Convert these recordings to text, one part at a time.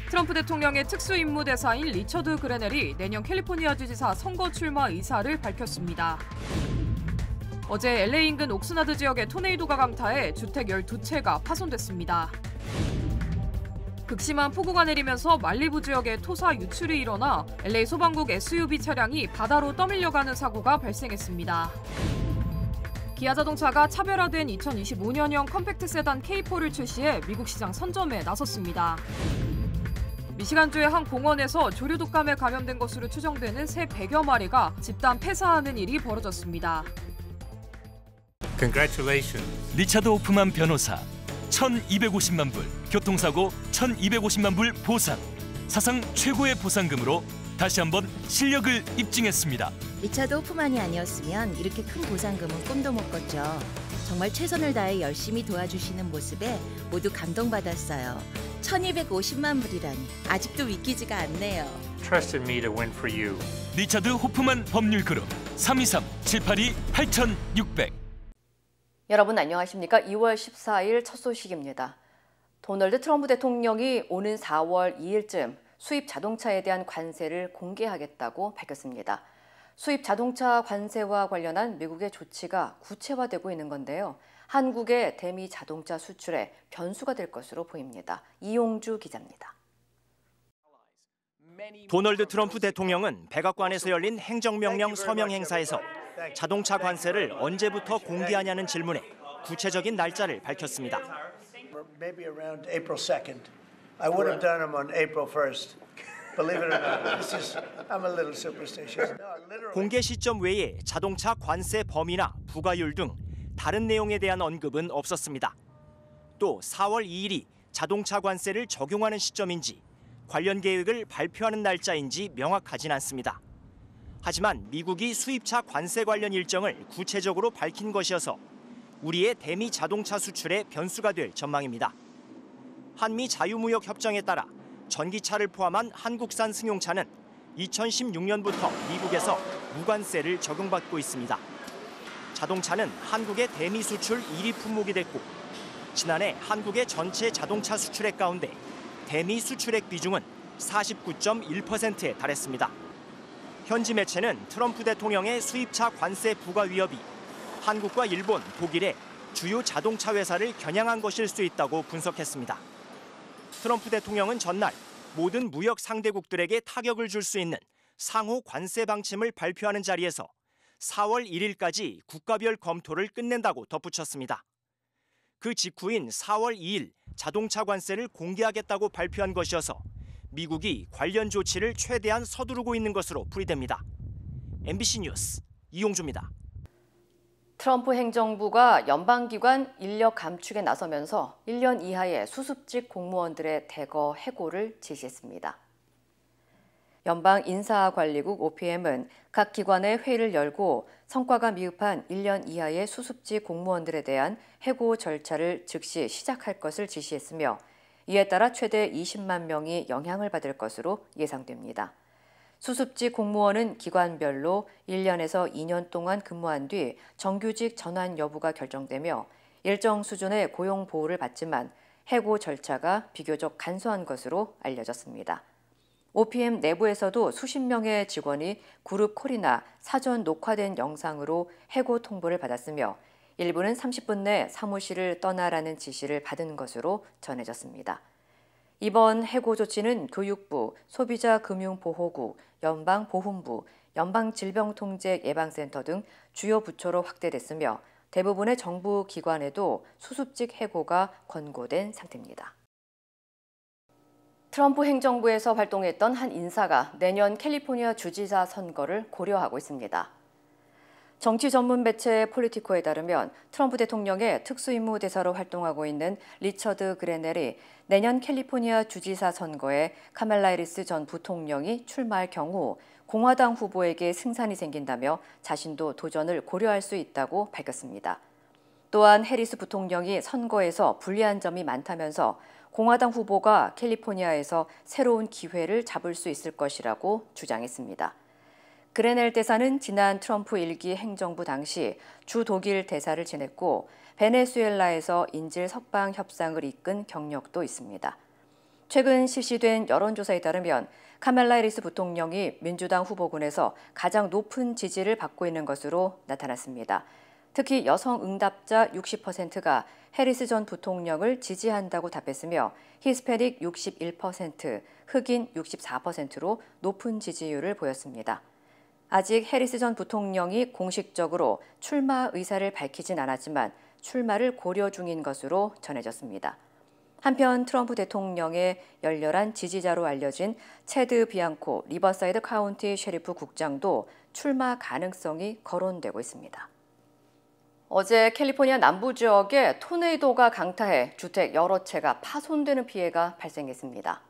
트럼프 대통령의 특수임무대사인 리처드 그레넬이 내년 캘리포니아 주지사 선거 출마 의사를 밝혔습니다. 어제 LA 인근 옥스나드 지역의 토네이도가 강타해 주택 12채가 파손됐습니다. 극심한 폭우가 내리면서 말리부 지역에 토사 유출이 일어나 LA 소방국 SUV 차량이 바다로 떠밀려가는 사고가 발생했습니다. 기아 자동차가 차별화된 2025년형 컴팩트 세단 K4를 출시해 미국 시장 선점에 나섰습니다. 미시간주의 한 공원에서 조류 독감에 감염된 것으로 추정되는 새 100여 마리가 집단 폐사하는 일이 벌어졌습니다. Congratulations. 리차드 호프만 변호사 1,250만 불, 교통사고 1,250만 불 보상. 사상 최고의 보상금으로 다시 한번 실력을 입증했습니다. 리차드 호프만이 아니었으면 이렇게 큰 보상금은 꿈도 못 꿨죠. 정말 최선을 다해 열심히 도와주시는 모습에 모두 감동받았어요. 1,250만 불이라니 아직도 믿기지가 않네요. Trusted me to win for you. 리차드 호프만 법률그룹 323-782-8600. 여러분 안녕하십니까? 2월 14일 첫 소식입니다. 도널드 트럼프 대통령이 오는 4월 2일쯤 수입 자동차에 대한 관세를 공개하겠다고 밝혔습니다. 수입 자동차 관세와 관련한 미국의 조치가 구체화되고 있는 건데요. 한국의 대미 자동차 수출에 변수가 될 것으로 보입니다. 이용주 기자입니다. 도널드 트럼프 대통령은 백악관에서 열린 행정명령 서명 행사에서 자동차 관세를 언제부터 공개하냐는 질문에 구체적인 날짜를 밝혔습니다. Maybe around April 2nd. I would have done them on April 1st. Believe it or not, I'm a little superstitious. 공개 시점 외에 자동차 관세 범위나 부과율 등 다른 내용에 대한 언급은 없었습니다. 또 4월 2일이 자동차 관세를 적용하는 시점인지 관련 계획을 발표하는 날짜인지 명확하진 않습니다. 하지만 미국이 수입차 관세 관련 일정을 구체적으로 밝힌 것이어서 우리의 대미 자동차 수출에 변수가 될 전망입니다. 한미 자유무역 협정에 따라 전기차를 포함한 한국산 승용차는 2016년부터 미국에서 무관세를 적용받고 있습니다. 자동차는 한국의 대미 수출 1위 품목이 됐고 지난해 한국의 전체 자동차 수출액 가운데 대미 수출액 비중은 49.1%에 달했습니다. 현지 매체는 트럼프 대통령의 수입차 관세 부과 위협이 한국과 일본, 독일의 주요 자동차 회사를 겨냥한 것일 수 있다고 분석했습니다. 트럼프 대통령은 전날 모든 무역 상대국들에게 타격을 줄 수 있는 상호 관세 방침을 발표하는 자리에서 4월 1일까지 국가별 검토를 끝낸다고 덧붙였습니다. 그 직후인 4월 2일 자동차 관세를 공개하겠다고 발표한 것이어서 미국이 관련 조치를 최대한 서두르고 있는 것으로 풀이됩니다. MBC 뉴스 이용주입니다. 트럼프 행정부가 연방기관 인력 감축에 나서면서 1년 이하의 수습직 공무원들의 대거 해고를 지시했습니다. 연방인사관리국 OPM은 각 기관의 회의를 열고 성과가 미흡한 1년 이하의 수습직 공무원들에 대한 해고 절차를 즉시 시작할 것을 지시했으며 이에 따라 최대 20만 명이 영향을 받을 것으로 예상됩니다. 수습직 공무원은 기관별로 1년에서 2년 동안 근무한 뒤 정규직 전환 여부가 결정되며 일정 수준의 고용 보호를 받지만 해고 절차가 비교적 간소한 것으로 알려졌습니다. OPM 내부에서도 수십 명의 직원이 그룹 콜이나 사전 녹화된 영상으로 해고 통보를 받았으며 일부는 30분 내 사무실을 떠나라는 지시를 받은 것으로 전해졌습니다. 이번 해고 조치는 교육부, 소비자금융보호국, 연방보훈부, 연방질병통제예방센터 등 주요 부처로 확대됐으며 대부분의 정부 기관에도 수습직 해고가 권고된 상태입니다. 트럼프 행정부에서 활동했던 한 인사가 내년 캘리포니아 주지사 선거를 고려하고 있습니다. 정치 전문 매체 폴리티코에 따르면 트럼프 대통령의 특수임무대사로 활동하고 있는 리처드 그레넬이 내년 캘리포니아 주지사 선거에 카말라 해리스 전 부통령이 출마할 경우 공화당 후보에게 승산이 생긴다며 자신도 도전을 고려할 수 있다고 밝혔습니다. 또한 해리스 부통령이 선거에서 불리한 점이 많다면서 공화당 후보가 캘리포니아에서 새로운 기회를 잡을 수 있을 것이라고 주장했습니다. 그레넬 대사는 지난 트럼프 1기 행정부 당시 주 독일 대사를 지냈고 베네수엘라에서 인질 석방 협상을 이끈 경력도 있습니다. 최근 실시된 여론조사에 따르면 카멜라 해리스 부통령이 민주당 후보군에서 가장 높은 지지를 받고 있는 것으로 나타났습니다. 특히 여성 응답자 60%가 해리스 전 부통령을 지지한다고 답했으며 히스패닉 61%, 흑인 64%로 높은 지지율을 보였습니다. 아직 해리스 전 부통령이 공식적으로 출마 의사를 밝히진 않았지만 출마를 고려 중인 것으로 전해졌습니다. 한편 트럼프 대통령의 열렬한 지지자로 알려진 체드 비앙코 리버사이드 카운티 셰리프 국장도 출마 가능성이 거론되고 있습니다. 어제 캘리포니아 남부 지역에 토네이도가 강타해 주택 여러 채가 파손되는 피해가 발생했습니다.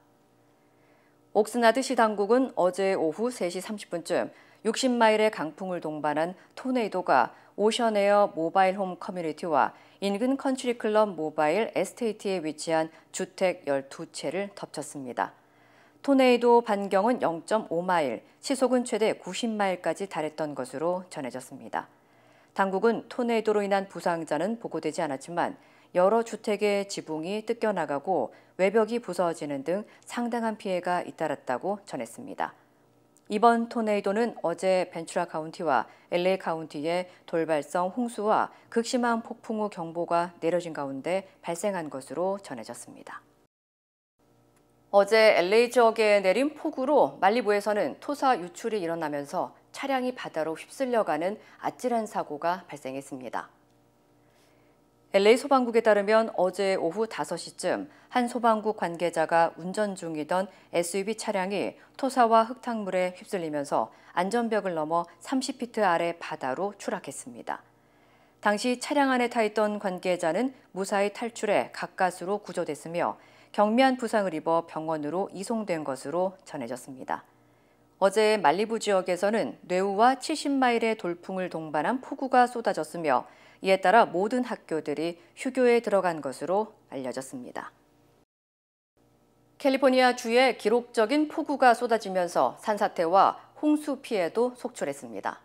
옥스나드시 당국은 어제 오후 3시 30분쯤 60마일의 강풍을 동반한 토네이도가 오션에어 모바일 홈 커뮤니티와 인근 컨트리 클럽 모바일 에스테이트에 위치한 주택 12채를 덮쳤습니다. 토네이도 반경은 0.5마일, 시속은 최대 90마일까지 달했던 것으로 전해졌습니다. 당국은 토네이도로 인한 부상자는 보고되지 않았지만 여러 주택의 지붕이 뜯겨나가고 외벽이 부서지는 등 상당한 피해가 잇따랐다고 전했습니다. 이번 토네이도는 어제 벤츄라 카운티와 LA 카운티에 돌발성 홍수와 극심한 폭풍우 경보가 내려진 가운데 발생한 것으로 전해졌습니다. 어제 LA 지역에 내린 폭우로 말리부에서는 토사 유출이 일어나면서 차량이 바다로 휩쓸려가는 아찔한 사고가 발생했습니다. LA 소방국에 따르면 어제 오후 5시쯤 한 소방국 관계자가 운전 중이던 SUV 차량이 토사와 흙탕물에 휩쓸리면서 안전벽을 넘어 30피트 아래 바다로 추락했습니다. 당시 차량 안에 타 있던 관계자는 무사히 탈출해 가까스로 구조됐으며 경미한 부상을 입어 병원으로 이송된 것으로 전해졌습니다. 어제 말리부 지역에서는 뇌우와 70마일의 돌풍을 동반한 폭우가 쏟아졌으며 이에 따라 모든 학교들이 휴교에 들어간 것으로 알려졌습니다. 캘리포니아 주에 기록적인 폭우가 쏟아지면서 산사태와 홍수 피해도 속출했습니다.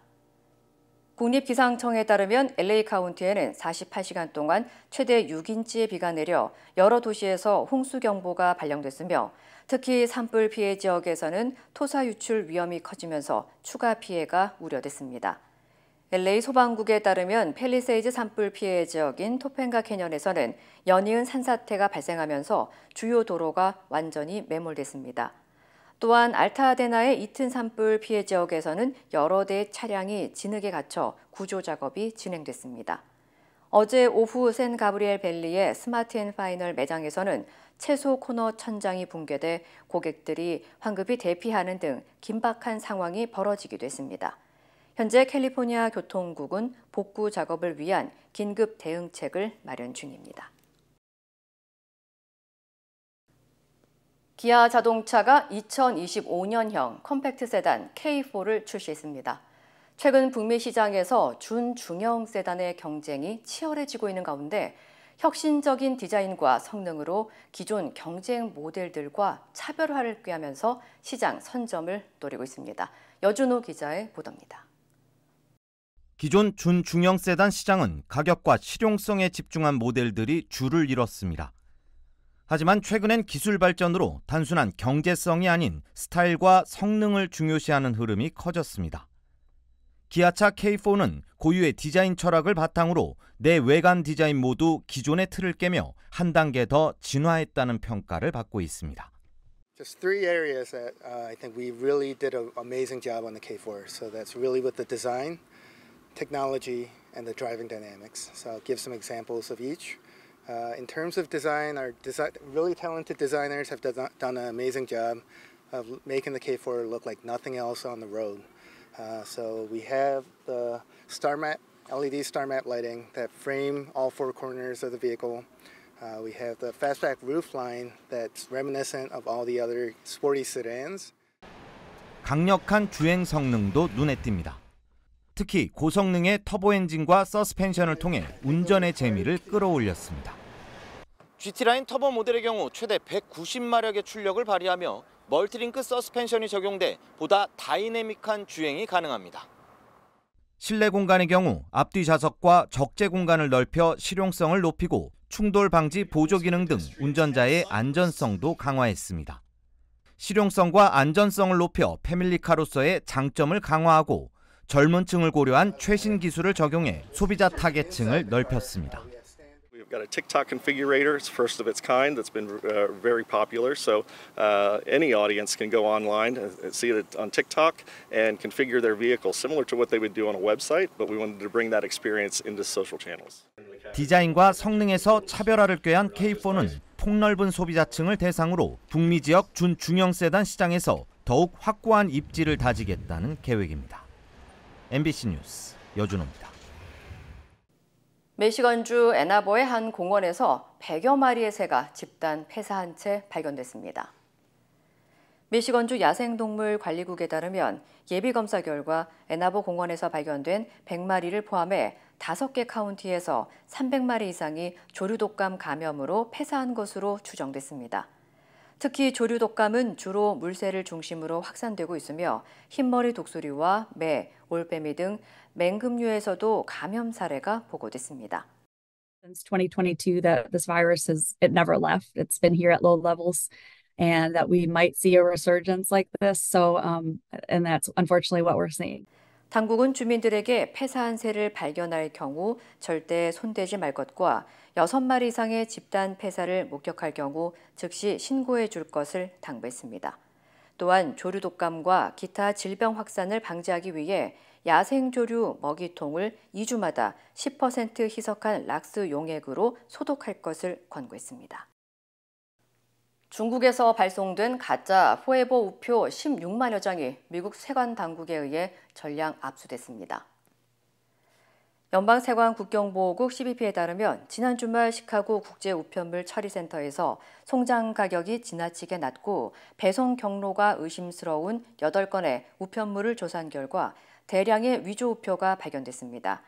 국립기상청에 따르면 LA 카운티에는 48시간 동안 최대 6인치의 비가 내려 여러 도시에서 홍수경보가 발령됐으며 특히 산불 피해 지역에서는 토사 유출 위험이 커지면서 추가 피해가 우려됐습니다. LA 소방국에 따르면 팰리세이즈 산불 피해 지역인 토펜가 캐년에서는 연이은 산사태가 발생하면서 주요 도로가 완전히 매몰됐습니다. 또한 알타아데나의 이튼 산불 피해 지역에서는 여러 대의 차량이 진흙에 갇혀 구조 작업이 진행됐습니다. 어제 오후 샌 가브리엘 밸리의 스마트 앤 파이널 매장에서는 채소 코너 천장이 붕괴돼 고객들이 황급히 대피하는 등 긴박한 상황이 벌어지기도 했습니다. 현재 캘리포니아 교통국은 복구 작업을 위한 긴급 대응책을 마련 중입니다. 기아 자동차가 2025년형 컴팩트 세단 K4를 출시했습니다. 최근 북미 시장에서 준중형 세단의 경쟁이 치열해지고 있는 가운데 혁신적인 디자인과 성능으로 기존 경쟁 모델들과 차별화를 꾀하면서 시장 선점을 노리고 있습니다. 여준호 기자의 보도입니다. 기존 준중형 세단 시장은 가격과 실용성에 집중한 모델들이 줄을 이뤘습니다. 하지만 최근엔 기술 발전으로 단순한 경제성이 아닌 스타일과 성능을 중요시하는 흐름이 커졌습니다. 기아차 K4는 고유의 디자인 철학을 바탕으로 내외관 디자인 모두 기존의 틀을 깨며 한 단계 더 진화했다는 평가를 받고 있습니다. Just three areas that I think we really did an amazing job on the K4. So that's really with the design, technology, and the driving dynamics. So I'll give some examples of each. In terms of design, our really talented designers have done an amazing job of making the K4 look like nothing else on the road. So we have the star map, LED star map lighting that frame all four corners of the vehicle. We have the fastback roof line that's reminiscent of all the other sporty sedans. 강력한 주행 성능도 눈에 띕니다. 특히 고성능의 터보 엔진과 서스펜션을 통해 운전의 재미를 끌어올렸습니다. GT라인 터보 모델의 경우 최대 190마력의 출력을 발휘하며 멀티링크 서스펜션이 적용돼 보다 다이내믹한 주행이 가능합니다. 실내 공간의 경우 앞뒤 좌석과 적재 공간을 넓혀 실용성을 높이고 충돌 방지 보조 기능 등 운전자의 안전성도 강화했습니다. 실용성과 안전성을 높여 패밀리카로서의 장점을 강화하고 젊은 층을 고려한 최신 기술을 적용해 소비자 타겟층을 넓혔습니다. We've got a TikTok configurator. It's first of its kind that's been very popular. So any audience can go online and see it on TikTok and configure their vehicle similar to what they would do on a website, but we wanted to bring that experience into social channels. 디자인과 성능에서 차별화를 꾀한 K4는 폭넓은 소비자층을 대상으로 북미 지역 준중형 세단 시장에서 더욱 확고한 입지를 다지겠다는 계획입니다. MBC 뉴스 여준호입니다. 미시건주 애나버의 한 공원에서 100여 마리의 새가 집단 폐사한 채 발견됐습니다. 미시건주 야생동물관리국에 따르면 예비검사 결과 애나버 공원에서 발견된 100마리를 포함해 5개 카운티에서 300마리 이상이 조류독감 감염으로 폐사한 것으로 추정됐습니다. 특히 조류독감은 주로 물새를 중심으로 확산되고 있으며 흰머리 독수리와 매, 올빼미 등 맹금류에서도 감염 사례가 보고됐습니다. Since 2022, that this virus it never left. It's been here at low levels, and that we might see a resurgence like this. So, and that's unfortunately what we're seeing. 당국은 주민들에게 폐사한 새를 발견할 경우 절대 손대지 말 것과 6마리 이상의 집단 폐사를 목격할 경우 즉시 신고해 줄 것을 당부했습니다. 또한 조류독감과 기타 질병 확산을 방지하기 위해 야생조류 먹이통을 2주마다 10% 희석한 락스 용액으로 소독할 것을 권고했습니다. 중국에서 발송된 가짜 포에버 우표 16만여 장이 미국 세관 당국에 의해 전량 압수됐습니다. 연방세관 국경보호국 CBP에 따르면 지난 주말 시카고 국제우편물 처리센터에서 송장 가격이 지나치게 낮고 배송 경로가 의심스러운 8건의 우편물을 조사한 결과 대량의 위조 우표가 발견됐습니다.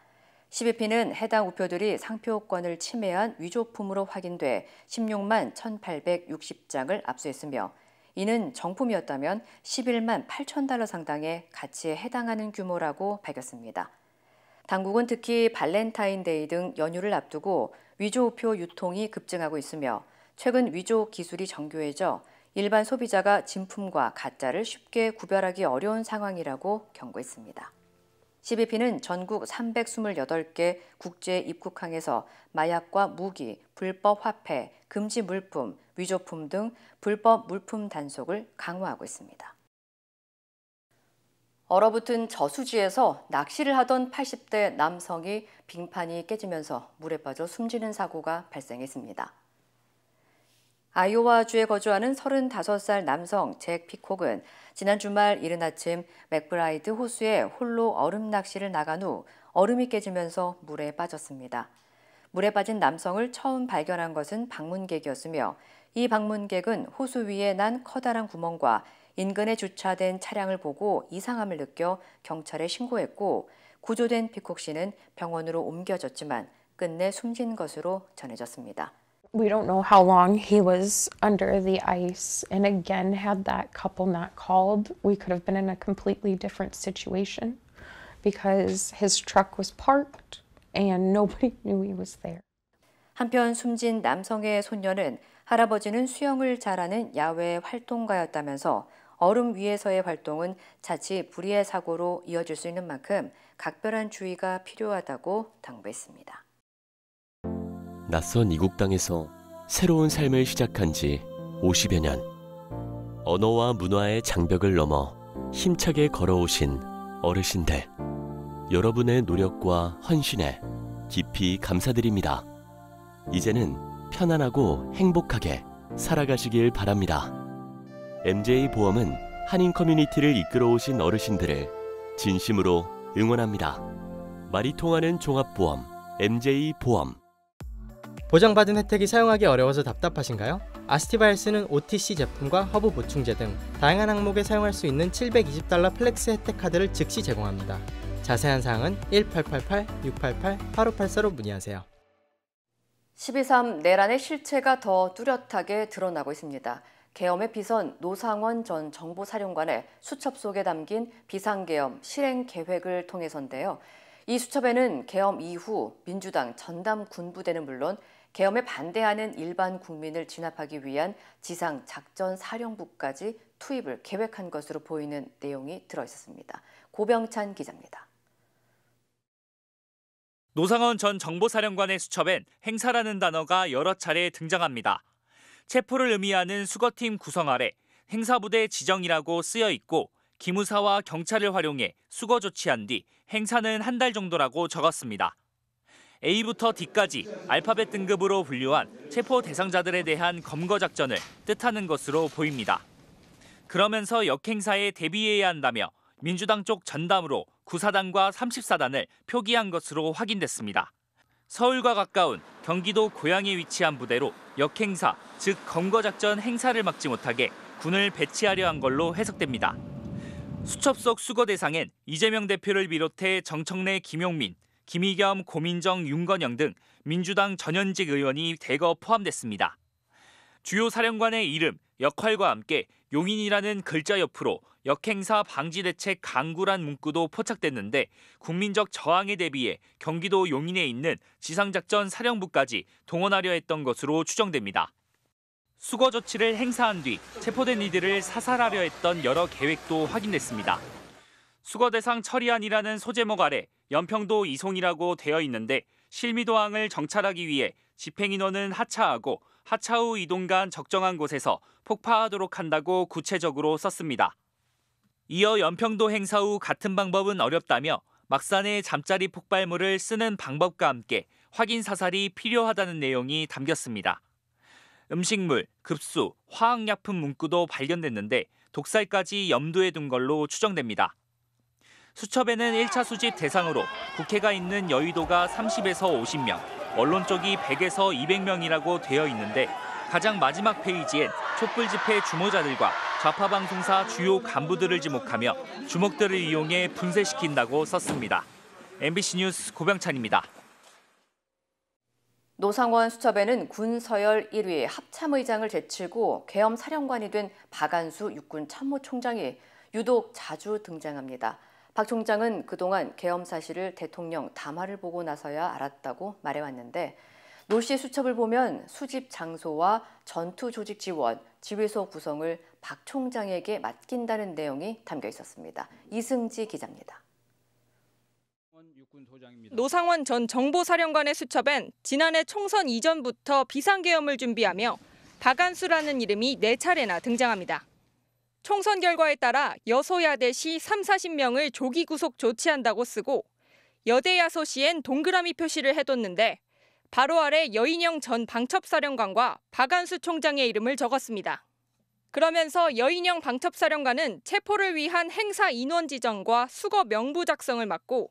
CBP는 해당 우표들이 상표권을 침해한 위조품으로 확인돼 16만 1,860장을 압수했으며 이는 정품이었다면 11만 8천 달러 상당의 가치에 해당하는 규모라고 밝혔습니다. 당국은 특히 발렌타인데이 등 연휴를 앞두고 위조 우표 유통이 급증하고 있으며 최근 위조 기술이 정교해져 일반 소비자가 진품과 가짜를 쉽게 구별하기 어려운 상황이라고 경고했습니다. CBP는 전국 328개 국제 입국항에서 마약과 무기, 불법 화폐, 금지 물품, 위조품 등 불법 물품 단속을 강화하고 있습니다. 얼어붙은 저수지에서 낚시를 하던 80대 남성이 빙판이 깨지면서 물에 빠져 숨지는 사고가 발생했습니다. 아이오와주에 거주하는 35살 남성 잭 피콕은 지난 주말 이른 아침 맥브라이드 호수에 홀로 얼음 낚시를 나간 후 얼음이 깨지면서 물에 빠졌습니다. 물에 빠진 남성을 처음 발견한 것은 방문객이었으며 이 방문객은 호수 위에 난 커다란 구멍과 인근에 주차된 차량을 보고 이상함을 느껴 경찰에 신고했고 구조된 피콕 씨는 병원으로 옮겨졌지만 끝내 숨진 것으로 전해졌습니다. We don't know how long he was under the ice, and again, had that couple not called, we could have been in a completely different situation because his truck was parked and nobody knew he was there. 한편 숨진 남성의 손녀는 할아버지는 수영을 잘하는 야외 활동가였다면서 얼음 위에서의 활동은 자칫 불의의 사고로 이어질 수 있는 만큼 각별한 주의가 필요하다고 당부했습니다. 낯선 이국 땅에서 새로운 삶을 시작한 지 50여 년. 언어와 문화의 장벽을 넘어 힘차게 걸어오신 어르신들. 여러분의 노력과 헌신에 깊이 감사드립니다. 이제는 편안하고 행복하게 살아가시길 바랍니다. MJ보험은 한인 커뮤니티를 이끌어오신 어르신들을 진심으로 응원합니다. 말이 통하는 종합보험 MJ보험. 보장받은 혜택이 사용하기 어려워서 답답하신가요? 아스티바헬스는 OTC 제품과 허브 보충제 등 다양한 항목에 사용할 수 있는 $720 플렉스 혜택 카드를 즉시 제공합니다. 자세한 사항은 1888-688-8584로 문의하세요. 12.3 내란의 실체가 더 뚜렷하게 드러나고 있습니다. 계엄의 비선 노상원 전 정보사령관의 수첩 속에 담긴 비상계엄 실행 계획을 통해서인데요. 이 수첩에는 계엄 이후 민주당 전담 군부대는 물론 계엄에 반대하는 일반 국민을 진압하기 위한 지상작전사령부까지 투입을 계획한 것으로 보이는 내용이 들어있었습니다. 고병찬 기자입니다. 노상원 전 정보사령관의 수첩엔 행사라는 단어가 여러 차례 등장합니다. 체포를 의미하는 수거팀 구성 아래 행사부대 지정이라고 쓰여 있고 기무사와 경찰을 활용해 수거 조치한 뒤 행사는 한 달 정도라고 적었습니다. A부터 D까지 알파벳 등급으로 분류한 체포 대상자들에 대한 검거 작전을 뜻하는 것으로 보입니다. 그러면서 역행사에 대비해야 한다며 민주당 쪽 전담으로 9사단과 34단을 표기한 것으로 확인됐습니다. 서울과 가까운 경기도 고양에 위치한 부대로 역행사, 즉 검거작전 행사를 막지 못하게 군을 배치하려 한 걸로 해석됩니다. 수첩 속 수거 대상엔 이재명 대표를 비롯해 정청래, 김용민, 김의겸, 고민정, 윤건영 등 민주당 전현직 의원이 대거 포함됐습니다. 주요 사령관의 이름, 역할과 함께 용인이라는 글자 옆으로 역행사 방지대책 강구란 문구도 포착됐는데 국민적 저항에 대비해 경기도 용인에 있는 지상작전 사령부까지 동원하려 했던 것으로 추정됩니다. 수거 조치를 행사한 뒤 체포된 이들을 사살하려 했던 여러 계획도 확인됐습니다. 수거 대상 처리안이라는 소제목 아래 연평도 이송이라고 되어 있는데 실미도항을 정찰하기 위해 집행인원은 하차하고 하차 후 이동 간 적정한 곳에서 폭파하도록 한다고 구체적으로 썼습니다. 이어 연평도 행사 후 같은 방법은 어렵다며 막산의 잠자리 폭발물을 쓰는 방법과 함께 확인 사살이 필요하다는 내용이 담겼습니다. 음식물, 급수, 화학약품 문구도 발견됐는데 독살까지 염두에 둔 걸로 추정됩니다. 수첩에는 1차 수집 대상으로 국회가 있는 여의도가 30에서 50명, 언론 쪽이 100에서 200명이라고 되어 있는데 가장 마지막 페이지엔 촛불 집회 주모자들과 좌파 방송사 주요 간부들을 지목하며 주목들을 이용해 분쇄시킨다고 썼습니다. MBC 뉴스 고병찬입니다. 노상원 수첩에는 군 서열 1위 합참의장을 제치고 계엄 사령관이 된 박안수 육군 참모총장이 유독 자주 등장합니다. 박 총장은 그동안 계엄 사실을 대통령 담화를 보고 나서야 알았다고 말해왔는데 노 씨의 수첩을 보면 수집 장소와 전투 조직 지원, 지휘소 구성을 박 총장에게 맡긴다는 내용이 담겨 있었습니다. 이승지 기자입니다. 노상원 전 정보사령관의 수첩엔 지난해 총선 이전부터 비상계엄을 준비하며 박안수라는 이름이 4차례나 등장합니다. 총선 결과에 따라 여소야대 시 30-40명을 조기 구속 조치한다고 쓰고 여대 야소 시엔 동그라미 표시를 해뒀는데 바로 아래 여인영 전 방첩사령관과 박안수 총장의 이름을 적었습니다. 그러면서 여인영 방첩사령관은 체포를 위한 행사 인원 지정과 수거 명부 작성을 맡고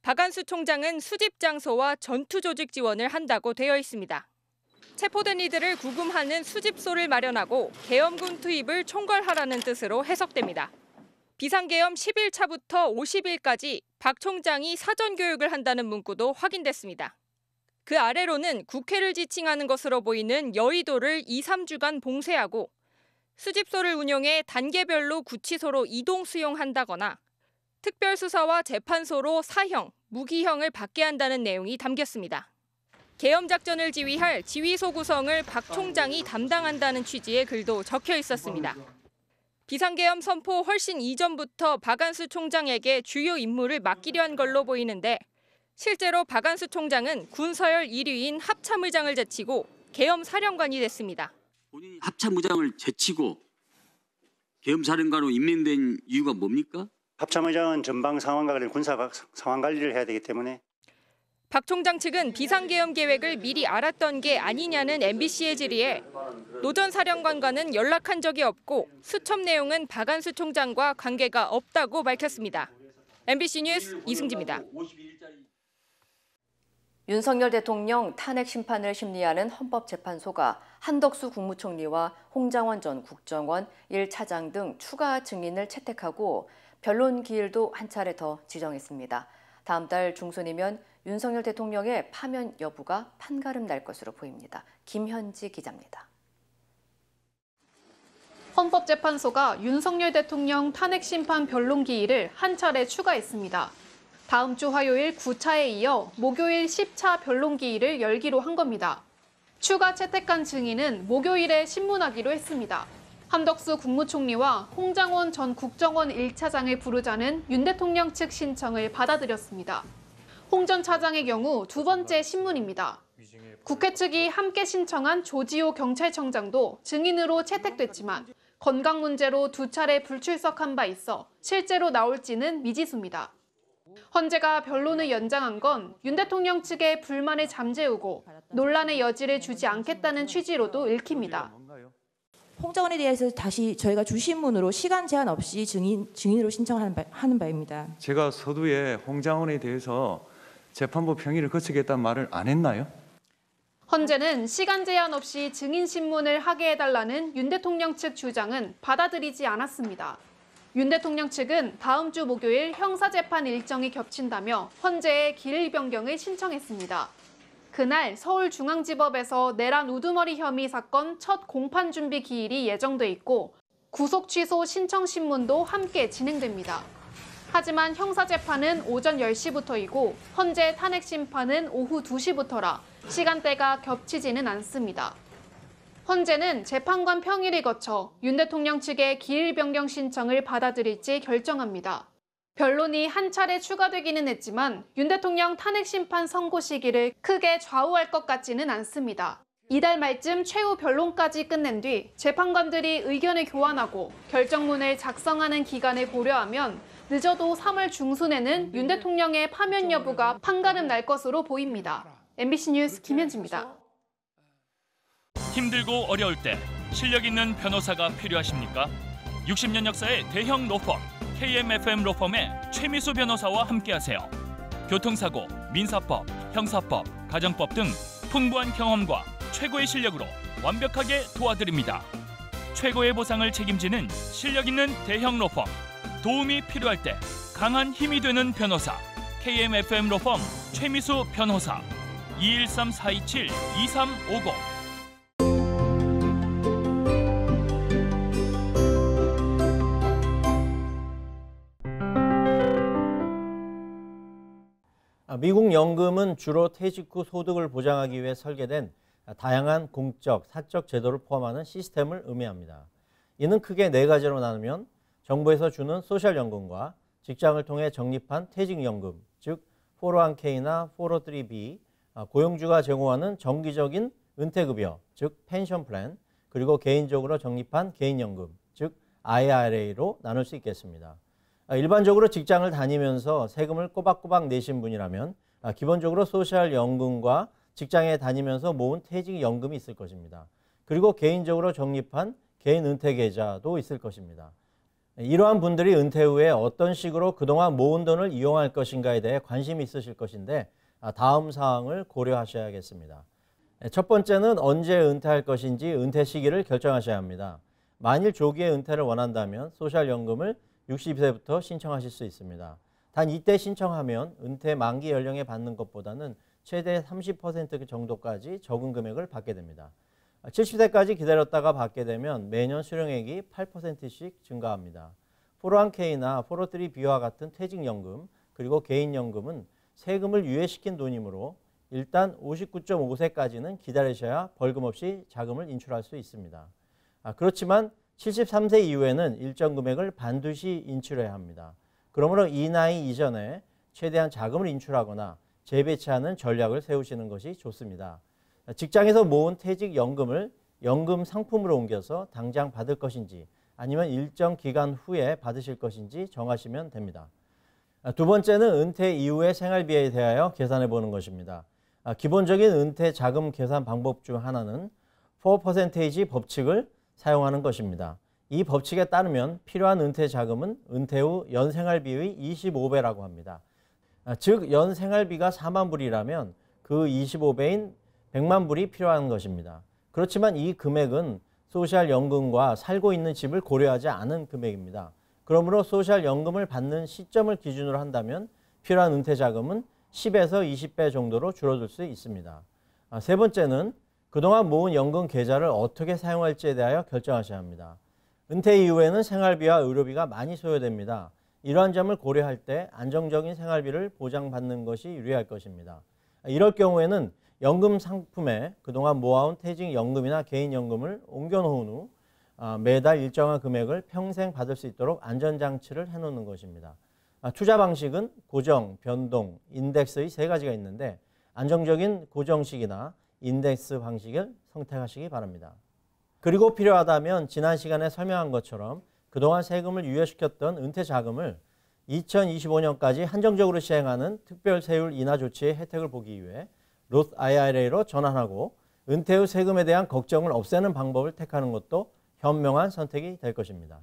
박안수 총장은 수집 장소와 전투 조직 지원을 한다고 되어 있습니다. 체포된 이들을 구금하는 수집소를 마련하고 계엄군 투입을 총괄하라는 뜻으로 해석됩니다. 비상계엄 10일차부터 50일까지 박 총장이 사전교육을 한다는 문구도 확인됐습니다. 그 아래로는 국회를 지칭하는 것으로 보이는 여의도를 2-3주간 봉쇄하고 수집소를 운용해 단계별로 구치소로 이동 수용한다거나 특별수사와 재판소로 사형, 무기형을 받게 한다는 내용이 담겼습니다. 계엄 작전을 지휘할 지휘소 구성을 박 총장이 담당한다는 취지의 글도 적혀 있었습니다. 비상계엄 선포 훨씬 이전부터 박안수 총장에게 주요 임무를 맡기려 한 걸로 보이는데 실제로 박안수 총장은 군 서열 1위인 합참의장을 제치고 계엄 사령관이 됐습니다. 본인이 합참의장을 제치고 계엄 사령관으로 임명된 이유가 뭡니까? 합참의장은 전방 상황과 관련 군사 상황 관리를 해야 되기 때문에 박 총장 측은 비상계엄 계획을 미리 알았던 게 아니냐는 MBC의 질의에 노 전 사령관과는 연락한 적이 없고 수첩 내용은 박안수 총장과 관계가 없다고 밝혔습니다. MBC 뉴스 이승지입니다. 윤석열 대통령 탄핵 심판을 심리하는 헌법재판소가 한덕수 국무총리와 홍장원 전 국정원 1차장 등 추가 증인을 채택하고 변론 기일도 한 차례 더 지정했습니다. 다음 달 중순이면 윤석열 대통령의 파면 여부가 판가름 날 것으로 보입니다. 김현지 기자입니다. 헌법재판소가 윤석열 대통령 탄핵 심판 변론 기일을 한 차례 추가했습니다. 다음 주 화요일 9차에 이어 목요일 10차 변론 기일을 열기로 한 겁니다. 추가 채택한 증인은 목요일에 신문하기로 했습니다. 한덕수 국무총리와 홍장원 전 국정원 1차장을 부르자는 윤 대통령 측 신청을 받아들였습니다. 홍 전 차장의 경우 두 번째 신문입니다. 국회 측이 함께 신청한 조지호 경찰청장도 증인으로 채택됐지만 건강 문제로 두 차례 불출석한 바 있어 실제로 나올지는 미지수입니다. 헌재가 변론을 연장한 건 윤 대통령 측의 불만을 잠재우고 논란의 여지를 주지 않겠다는 취지로도 읽힙니다. 홍장원에 대해서 다시 저희가 주신문으로 시간 제한 없이 증인으로 신청하는 바입니다. 제가 서두에 홍장원에 대해서 재판부 평의를 거치겠다는 말을 안 했나요? 헌재는 시간 제한 없이 증인 신문을 하게 해달라는 윤 대통령 측 주장은 받아들이지 않았습니다. 윤 대통령 측은 다음 주 목요일 형사재판 일정이 겹친다며 헌재에 기일 변경을 신청했습니다. 그날 서울중앙지법에서 내란 우두머리 혐의 사건 첫 공판 준비 기일이 예정돼 있고 구속 취소 신청 신문도 함께 진행됩니다. 하지만 형사재판은 오전 10시부터이고 헌재 탄핵 심판은 오후 2시부터라 시간대가 겹치지는 않습니다. 헌재는 재판관 평의를 거쳐 윤 대통령 측의 기일 변경 신청을 받아들일지 결정합니다. 변론이 한 차례 추가되기는 했지만 윤 대통령 탄핵 심판 선고 시기를 크게 좌우할 것 같지는 않습니다. 이달 말쯤 최후 변론까지 끝낸 뒤 재판관들이 의견을 교환하고 결정문을 작성하는 기간을 고려하면 늦어도 3월 중순에는 윤 대통령의 파면 여부가 판가름 날 것으로 보입니다. MBC 뉴스 김현지입니다. 힘들고 어려울 때 실력 있는 변호사가 필요하십니까? 60년 역사의 대형 로펌 KMFM 로펌의 최미수 변호사와 함께하세요. 교통사고, 민사법, 형사법, 가정법 등 풍부한 경험과 최고의 실력으로 완벽하게 도와드립니다. 최고의 보상을 책임지는 실력 있는 대형 로펌. 도움이 필요할 때 강한 힘이 되는 변호사. KMFM 로펌 최미수 변호사. 213-427-2350. 미국 연금은 주로 퇴직 후 소득을 보장하기 위해 설계된 다양한 공적, 사적 제도를 포함하는 시스템을 의미합니다. 이는 크게 네 가지로 나누면 정부에서 주는 소셜연금과 직장을 통해 적립한 퇴직연금, 즉 401k나 403b, 고용주가 제공하는 정기적인 은퇴급여, 즉 펜션 플랜, 그리고 개인적으로 적립한 개인연금, 즉 IRA로 나눌 수 있겠습니다. 일반적으로 직장을 다니면서 세금을 꼬박꼬박 내신 분이라면 기본적으로 소셜연금과 직장에 다니면서 모은 퇴직연금이 있을 것입니다. 그리고 개인적으로 적립한 개인 은퇴계좌도 있을 것입니다. 이러한 분들이 은퇴 후에 어떤 식으로 그동안 모은 돈을 이용할 것인가에 대해 관심이 있으실 것인데 다음 사항을 고려하셔야겠습니다. 첫 번째는 언제 은퇴할 것인지 은퇴 시기를 결정하셔야 합니다. 만일 조기에 은퇴를 원한다면 소셜연금을 60세부터 신청하실 수 있습니다. 단 이때 신청하면 은퇴 만기 연령에 받는 것보다는 최대 30% 정도까지 적은 금액을 받게 됩니다. 70세까지 기다렸다가 받게 되면 매년 수령액이 8%씩 증가합니다. 401k나 403b와 같은 퇴직연금 그리고 개인연금은 세금을 유예시킨 돈이므로 일단 59.5세까지는 기다리셔야 벌금 없이 자금을 인출할 수 있습니다. 그렇지만 73세 이후에는 일정 금액을 반드시 인출해야 합니다. 그러므로 이 나이 이전에 최대한 자금을 인출하거나 재배치하는 전략을 세우시는 것이 좋습니다. 직장에서 모은 퇴직연금을 연금 상품으로 옮겨서 당장 받을 것인지 아니면 일정 기간 후에 받으실 것인지 정하시면 됩니다. 두 번째는 은퇴 이후의 생활비에 대하여 계산해 보는 것입니다. 기본적인 은퇴 자금 계산 방법 중 하나는 4% 법칙을 사용하는 것입니다. 이 법칙에 따르면 필요한 은퇴 자금은 은퇴 후 연생활비의 25배라고 합니다. 즉 연생활비가 4만 불이라면 그 25배인 100만 불이 필요한 것입니다. 그렇지만 이 금액은 소셜연금과 살고 있는 집을 고려하지 않은 금액입니다. 그러므로 소셜연금을 받는 시점을 기준으로 한다면 필요한 은퇴 자금은 10에서 20배 정도로 줄어들 수 있습니다. 세 번째는 그동안 모은 연금 계좌를 어떻게 사용할지에 대하여 결정하셔야 합니다. 은퇴 이후에는 생활비와 의료비가 많이 소요됩니다. 이러한 점을 고려할 때 안정적인 생활비를 보장받는 것이 유리할 것입니다. 이럴 경우에는 연금 상품에 그동안 모아온 퇴직연금이나 개인연금을 옮겨놓은 후 매달 일정한 금액을 평생 받을 수 있도록 안전장치를 해놓는 것입니다. 투자 방식은 고정, 변동, 인덱스의 세 가지가 있는데 안정적인 고정식이나 인덱스 방식을 선택하시기 바랍니다. 그리고 필요하다면 지난 시간에 설명한 것처럼 그동안 세금을 유예시켰던 은퇴 자금을 2025년까지 한정적으로 시행하는 특별 세율 인하 조치의 혜택을 보기 위해 로스 IRA로 전환하고 은퇴 후 세금에 대한 걱정을 없애는 방법을 택하는 것도 현명한 선택이 될 것입니다.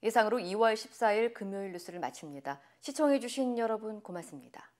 이상으로 2월 14일 금요일 뉴스를 마칩니다. 시청해주신 여러분 고맙습니다.